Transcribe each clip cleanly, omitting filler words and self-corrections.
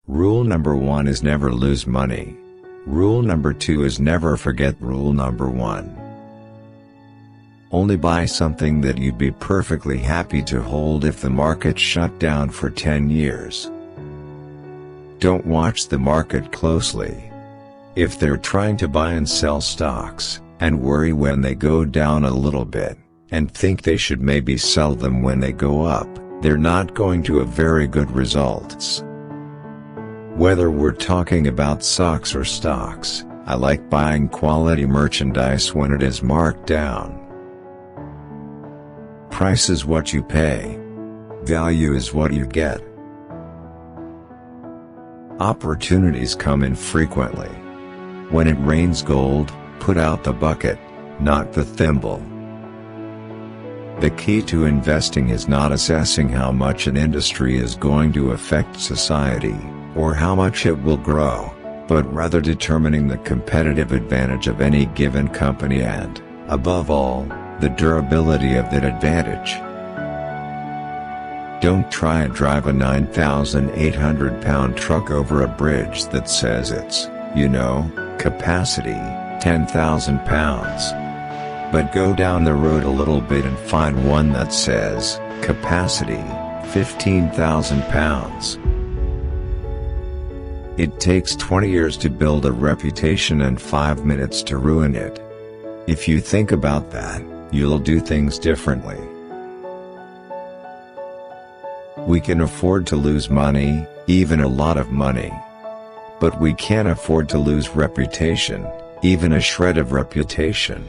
Rule number 1 is never lose money. Rule number 2 is never forget rule number 1. Only buy something that you'd be perfectly happy to hold if the market shut down for 10 years. Don't watch the market closely. If they're trying to buy and sell stocks, and worry when they go down a little bit, and think they should maybe sell them when they go up, they're not going to have very good results. Whether we're talking about socks or stocks, I like buying quality merchandise when it is marked down. Price is what you pay. Value is what you get. Opportunities come infrequently. When it rains gold, put out the bucket, not the thimble. The key to investing is not assessing how much an industry is going to affect society, or how much it will grow, but rather determining the competitive advantage of any given company and, above all, the durability of that advantage. Don't try and drive a 9,800-pound truck over a bridge that says it's, capacity, 10,000 pounds. But go down the road a little bit and find one that says, capacity, 15,000 pounds. It takes 20 years to build a reputation and 5 minutes to ruin it. If you think about that, you'll do things differently. We can afford to lose money, even a lot of money. But we can't afford to lose reputation, even a shred of reputation.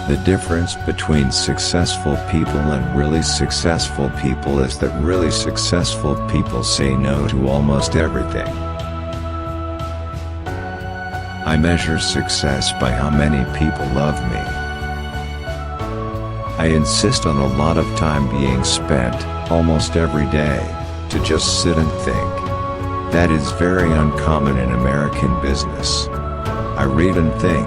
The difference between successful people and really successful people is that really successful people say no to almost everything. I measure success by how many people love me. I insist on a lot of time being spent, almost every day, to just sit and think. That is very uncommon in American business. I read and think.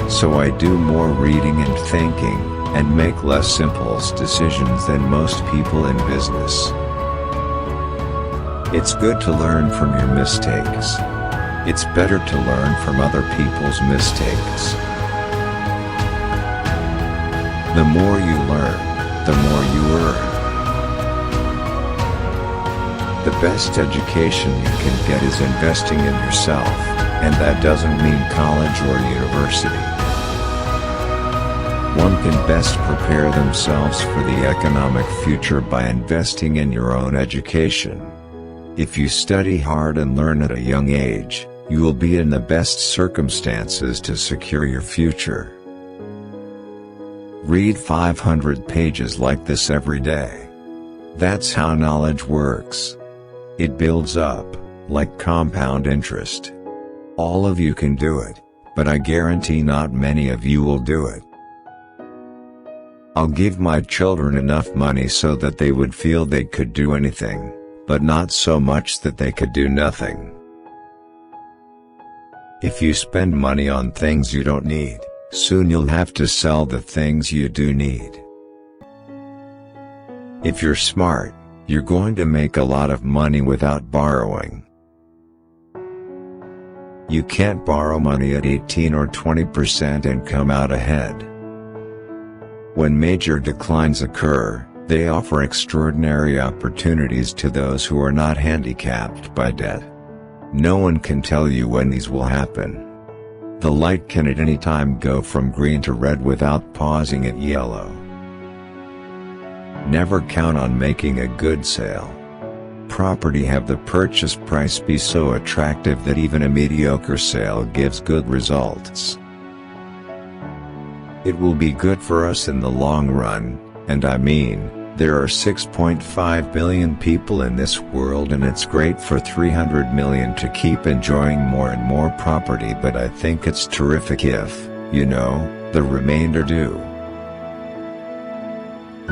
So I do more reading and thinking, and make less impulse decisions than most people in business. It's good to learn from your mistakes. It's better to learn from other people's mistakes. The more you learn, the more you earn. The best education you can get is investing in yourself, and that doesn't mean college or university. One can best prepare themselves for the economic future by investing in your own education. If you study hard and learn at a young age, you will be in the best circumstances to secure your future. Read 500 pages like this every day. That's how knowledge works. It builds up, like compound interest. All of you can do it, but I guarantee not many of you will do it. I'll give my children enough money so that they would feel they could do anything, but not so much that they could do nothing. If you spend money on things you don't need, soon you'll have to sell the things you do need. If you're smart, you're going to make a lot of money without borrowing. You can't borrow money at 18 or 20% and come out ahead. When major declines occur, they offer extraordinary opportunities to those who are not handicapped by debt. No one can tell you when these will happen. The light can at any time go from green to red without pausing at yellow. Never count on making a good sale. Property have the purchase price be so attractive that even a mediocre sale gives good results. It will be good for us in the long run, and I mean, there are 6.5 billion people in this world and it's great for 300 million to keep enjoying more and more property, but I think it's terrific if, the remainder do.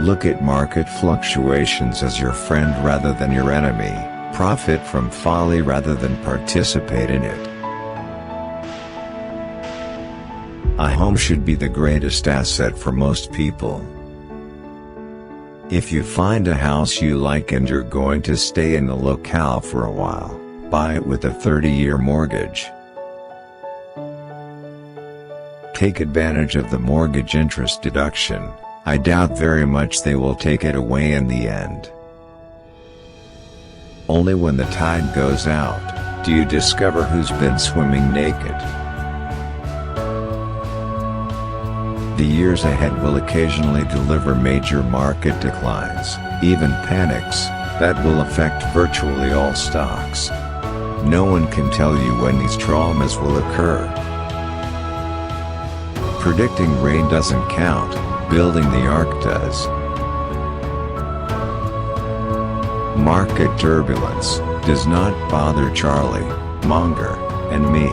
Look at market fluctuations as your friend rather than your enemy, profit from folly rather than participate in it. A home should be the greatest asset for most people. If you find a house you like and you're going to stay in the locale for a while, buy it with a 30-year mortgage. Take advantage of the mortgage interest deduction. I doubt very much they will take it away in the end. Only when the tide goes out, do you discover who's been swimming naked. The years ahead will occasionally deliver major market declines, even panics, that will affect virtually all stocks. No one can tell you when these traumas will occur. Predicting rain doesn't count, building the ark does. Market turbulence does not bother Charlie, Munger, and me.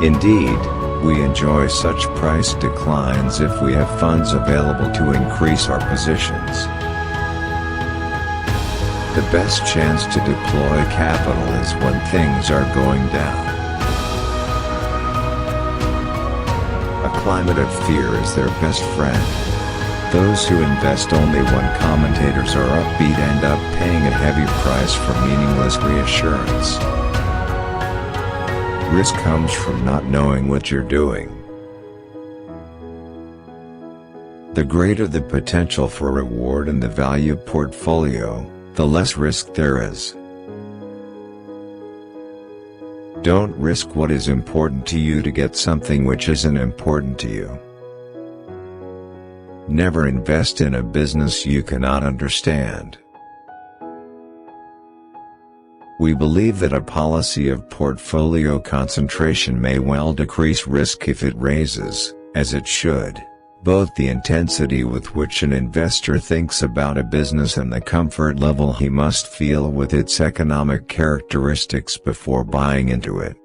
Indeed, we enjoy such price declines if we have funds available to increase our positions. The best chance to deploy capital is when things are going down. A climate of fear is their best friend. Those who invest only when commentators are upbeat end up paying a heavy price for meaningless reassurance. Risk comes from not knowing what you're doing. The greater the potential for reward in the value portfolio, the less risk there is. Don't risk what is important to you to get something which isn't important to you. Never invest in a business you cannot understand. We believe that a policy of portfolio concentration may well decrease risk if it raises, as it should, both the intensity with which an investor thinks about a business and the comfort level he must feel with its economic characteristics before buying into it.